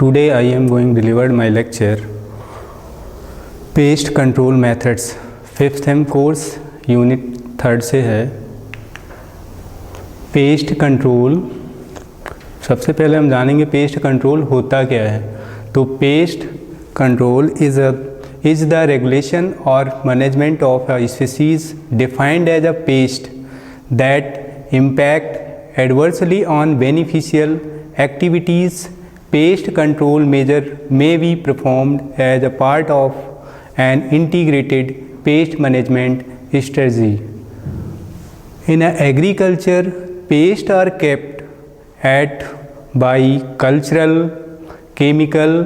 Today I am going to deliver my lecture Pest Control Methods 5th same course unit 3rd से है। Pest control, सबसे पहले हम जानेंगे पेस्ट कंट्रोल होता क्या है। तो pest control is the regulation और management of a species defined as a pest that impact adversely on beneficial activities. Pest control measure may be performed as a part of an integrated pest management strategy. In agriculture, pests are kept at by cultural, chemical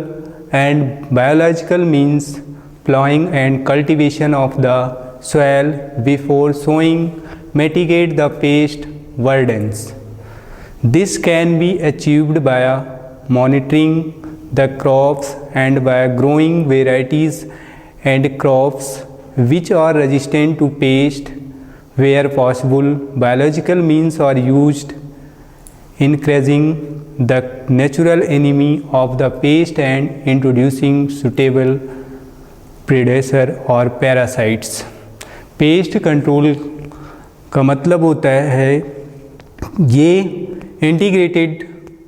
and biological means, plowing and cultivation of the soil before sowing mitigate the pest burdens. This can be achieved by monitoring the crops and by growing varieties and crops which are resistant to pests. Where possible, biological means are used, increasing the natural enemy of the pest and introducing suitable predator or parasites. Pest control का मतलब होता है ये integrated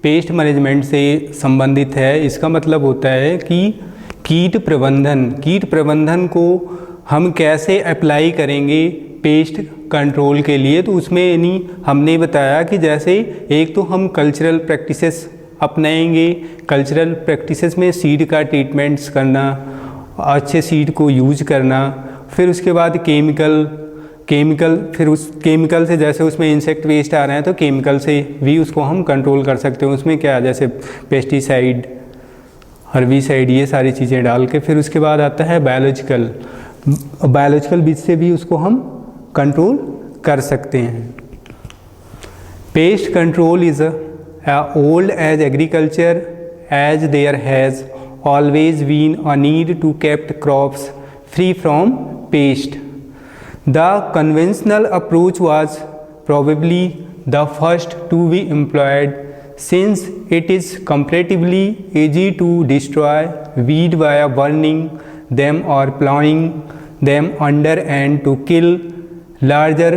pest management से संबंधित है। इसका मतलब होता है कि कीट प्रबंधन को हम कैसे अप्लाई करेंगे पेस्ट कंट्रोल के लिए। तो उसमें हमने बताया कि जैसे एक तो हम कल्चरल प्रैक्टिसेस अपनाएंगे। कल्चरल प्रैक्टिसेस में सीड का ट्रीटमेंट्स करना, अच्छे सीड को यूज करना, फिर उसके बाद केमिकल फिर उस केमिकल से जैसे उसमें इंसेक्ट वेस्ट आ रहे हैं तो केमिकल से भी उसको हम कंट्रोल कर सकते हैं। उसमें क्या जैसे पेस्टिसाइड, हर्बिसाइड, ये सारी चीज़ें डाल के। फिर उसके बाद आता है बायोलॉजिकल बीज से भी उसको हम कंट्रोल कर सकते हैं। Pest control is old as agriculture as there has always been a need to keep crops free from pest. The conventional approach was probably the first to be employed since it is comparatively easy to destroy weeds by burning them or plowing them under and to kill larger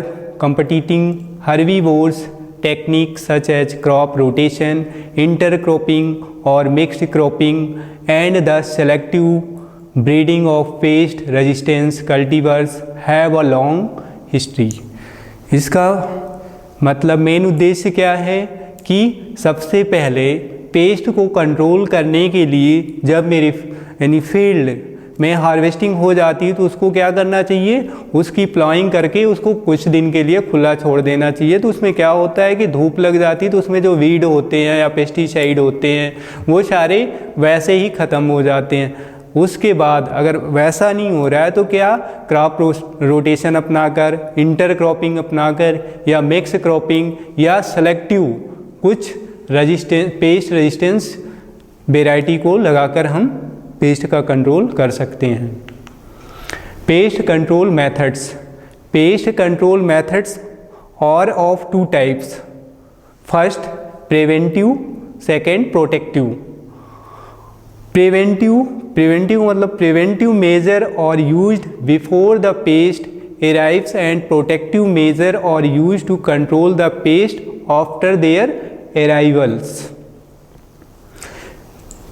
competing herbivores. Techniques such as crop rotation, intercropping or mixed cropping and the selective breeding of pest resistance cultivars have a long history. इसका मतलब main उद्देश्य क्या है कि सबसे पहले paste को control करने के लिए जब मेरी फील्ड में हार्वेस्टिंग हो जाती है तो उसको क्या करना चाहिए, उसकी प्लॉइंग करके उसको कुछ दिन के लिए खुला छोड़ देना चाहिए। तो उसमें क्या होता है कि धूप लग जाती है तो उसमें जो वीड होते हैं या पेस्टिसाइड होते हैं वो सारे वैसे ही ख़त्म हो जाते हैं। उसके बाद अगर वैसा नहीं हो रहा है तो क्या क्रॉप रोटेशन अपनाकर, इंटरक्रॉपिंग अपनाकर या मिक्स क्रॉपिंग या सेलेक्टिव कुछ पेस्ट रेजिस्टेंस वेराइटी को लगाकर हम पेस्ट का कंट्रोल कर सकते हैं। Pest control methods are of two types. First preventive, second protective. Preventive मतलब preventive measure are used before the pest arrives and protective measure are used to control the pest after their arrivals.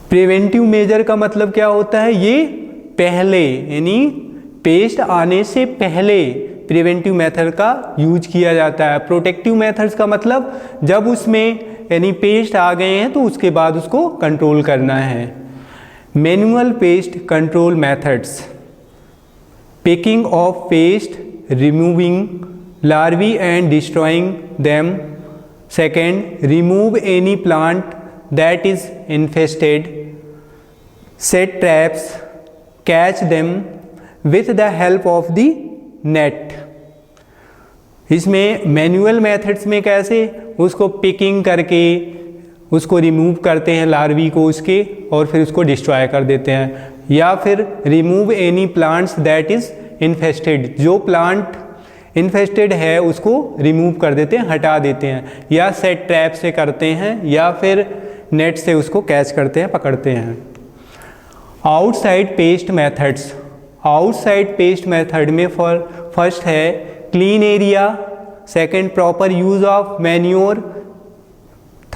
Preventive measure का मतलब क्या होता है, ये पहले यानी paste आने से पहले प्रिवेंटिव मेथड का यूज किया जाता है। प्रोटेक्टिव मेथड्स का मतलब जब उसमें यानी पेस्ट आ गए हैं तो उसके बाद उसको कंट्रोल करना है। Manual paste control methods, picking of paste, removing larvae and destroying them. Second, remove any plant that is infested, set traps, catch them with the help of the net. इसमें manual methods में कैसे उसको picking करके उसको remove करते हैं larvae को उसके और फिर उसको डिस्ट्रॉय कर देते हैं, या फिर remove any plants that is infested, जो प्लांट इन्फेस्टेड है उसको रिमूव कर देते हैं, हटा देते हैं, या सेट ट्रैप से करते हैं, या फिर नेट से उसको कैच करते हैं, पकड़ते हैं। Outside pest methods, outside pest method में फर्स्ट है clean area, second proper use of manure,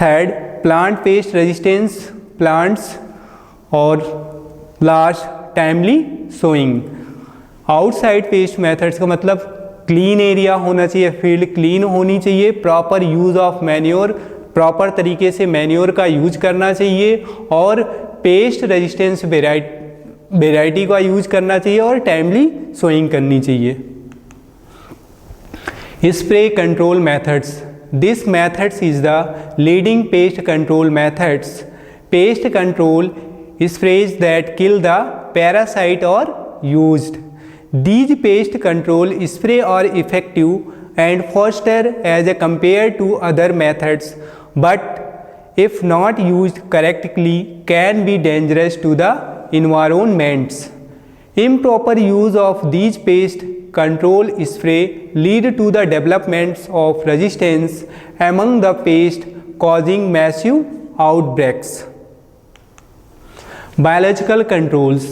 third plant pest resistance plants, और last timely sowing. Outside pest methods का मतलब क्लीन एरिया होना चाहिए, फील्ड क्लीन होनी चाहिए, proper use of manure, proper तरीके से मैन्योर का यूज करना चाहिए, और पेस्ट रेजिस्टेंस वेराइटी का यूज करना चाहिए, और टाइमली सोइंग करनी चाहिए। Spray control methods, this methods is the leading paste control methods. Pest control sprays that kill the parasite are used. These pest control spray are effective and faster as compared to other methods, but if not used correctly can be dangerous to the environment. Improper use of these pest control spray lead to the development of resistance among the pest, causing massive outbreaks. Biological controls.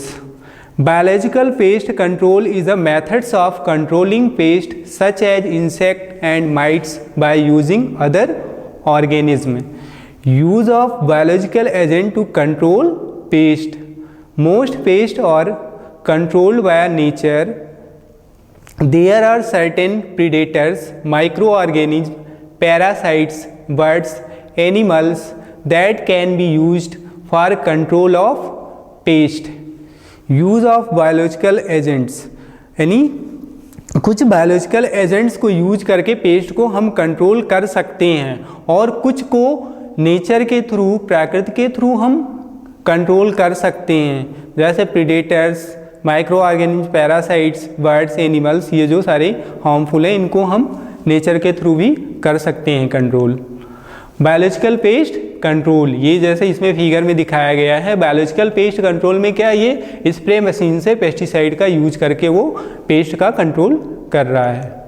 Biological pest control is a methods of controlling pests such as insect and mites by using other organism. Use of biological agent to control pest. Most pests are controlled by nature. There are certain predators, microorganisms, parasites, birds, animals that can be used for control of paste. Use of biological agents, यानी कुछ biological agents को use करके paste को हम control कर सकते हैं, और कुछ को नेचर के थ्रू, प्रकृति के थ्रू हम कंट्रोल कर सकते हैं, जैसे predators, micro organism, parasites, birds, animals, ये जो सारे हार्मफुल हैं इनको हम नेचर के थ्रू भी कर सकते हैं कंट्रोल। बायोलॉजिकल पेस्ट कंट्रोल, ये जैसे इसमें फिगर में दिखाया गया है, बायोलॉजिकल पेस्ट कंट्रोल में क्या, ये स्प्रे मशीन से पेस्टिसाइड का यूज करके वो पेस्ट का कंट्रोल कर रहा है।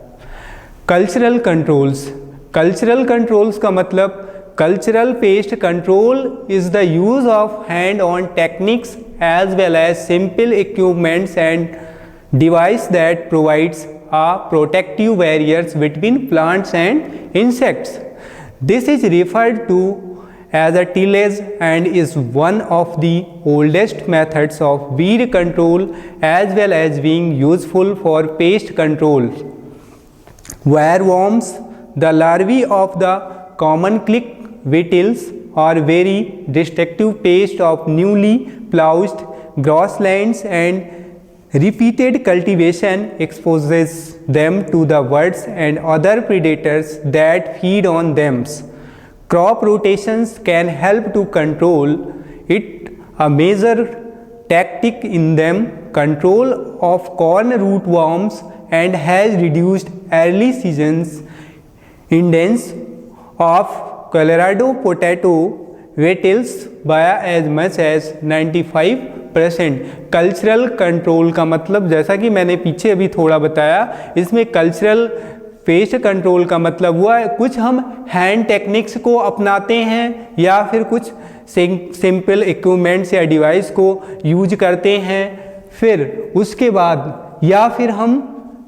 कल्चरल कंट्रोल्स, कल्चरल कंट्रोल्स का मतलब cultural pest control is the use of hand on techniques as well as simple equipments and device that provides a protective barriers between plants and insects. This is referred to as a tillage and is one of the oldest methods of weed control as well as being useful for pest control. Wireworms, the larvae of the common click beetles, are very destructive pests of newly ploughed grasslands, and repeated cultivation exposes them to the birds and other predators that feed on them. Crop rotations can help to control it. A major tactic in them control of corn rootworms and has reduced early seasons incidence of Colorado potato beetles by as much as 95%। Cultural control का मतलब, जैसा कि मैंने पीछे अभी थोड़ा बताया, इसमें कल्चरल पेस्ट कंट्रोल का मतलब हुआ कुछ हम हैंड टेक्निक्स को अपनाते हैं या फिर कुछ सिंपल इक्विपमेंट्स या डिवाइस को यूज करते हैं, फिर उसके बाद या फिर हम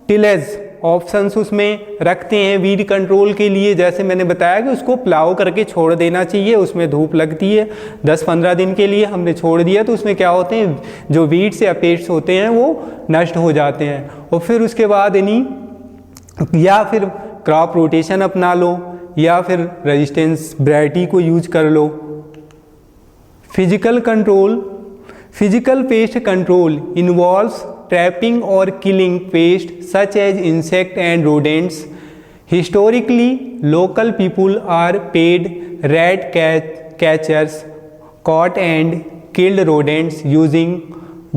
टिलेज ऑप्शंस उसमें रखते हैं वीड कंट्रोल के लिए। जैसे मैंने बताया कि उसको प्लाव करके छोड़ देना चाहिए, उसमें धूप लगती है, 10-15 दिन के लिए हमने छोड़ दिया तो उसमें क्या होते हैं, जो वीड्स या पेस्ट होते हैं वो नष्ट हो जाते हैं। और फिर उसके बाद इन्हीं या फिर क्रॉप रोटेशन अपना लो या फिर रेजिस्टेंस वैरायटी को यूज कर लो। Physical control, physical pest control involves trapping or killing pests such as insects and rodents. Historically, local people are paid rat catchers caught and killed rodents using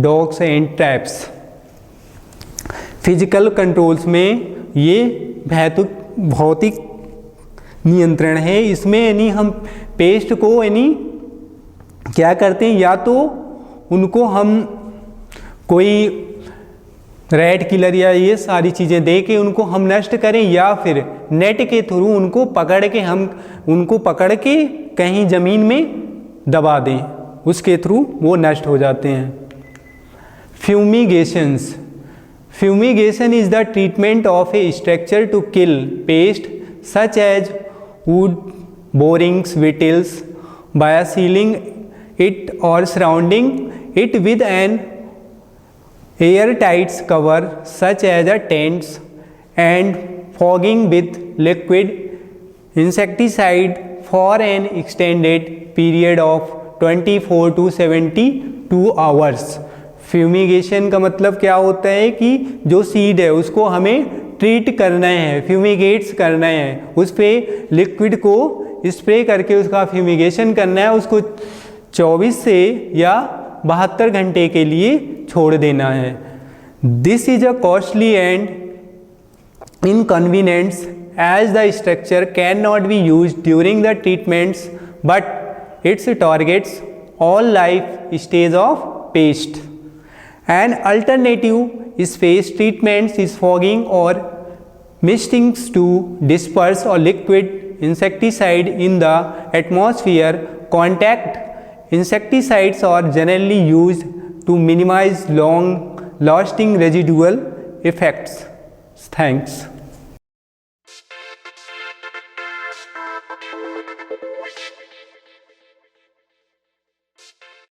dogs and traps. Physical controls में ये भौतिक नियंत्रण है, इसमें यानी हम paste को यानी क्या करते हैं, या तो उनको हम कोई रेड किलर या ये सारी चीज़ें दे के उनको हम नष्ट करें, या फिर नेट के थ्रू उनको पकड़ के हम उनको पकड़ के कहीं ज़मीन में दबा दें, उसके थ्रू वो नष्ट हो जाते हैं। Fumigations, fumigation is the treatment of a structure to kill pest such as wood, borings, vittles by sealing it or surrounding it with an airtight cover such as a tents and fogging with liquid insecticide for an extended period of 24 to 72 hours। Fumigation का मतलब क्या होता है कि जो seed है उसको हमें ट्रीट करना है, फ्यूमिगेट्स करना है, उस पर लिक्विड को स्प्रे करके उसका फ्यूमिगेशन करना है, उसको 24 से या 72 घंटे के लिए छोड़ देना है। This is a costly and inconvenience as the structure can not be use during the treatments but its targets all life stage of pest. An alternative space treatments is fogging or misting to disperse or liquid insecticide in the atmosphere. Contact insecticides are generally used to minimize long-lasting residual effects. Thanks.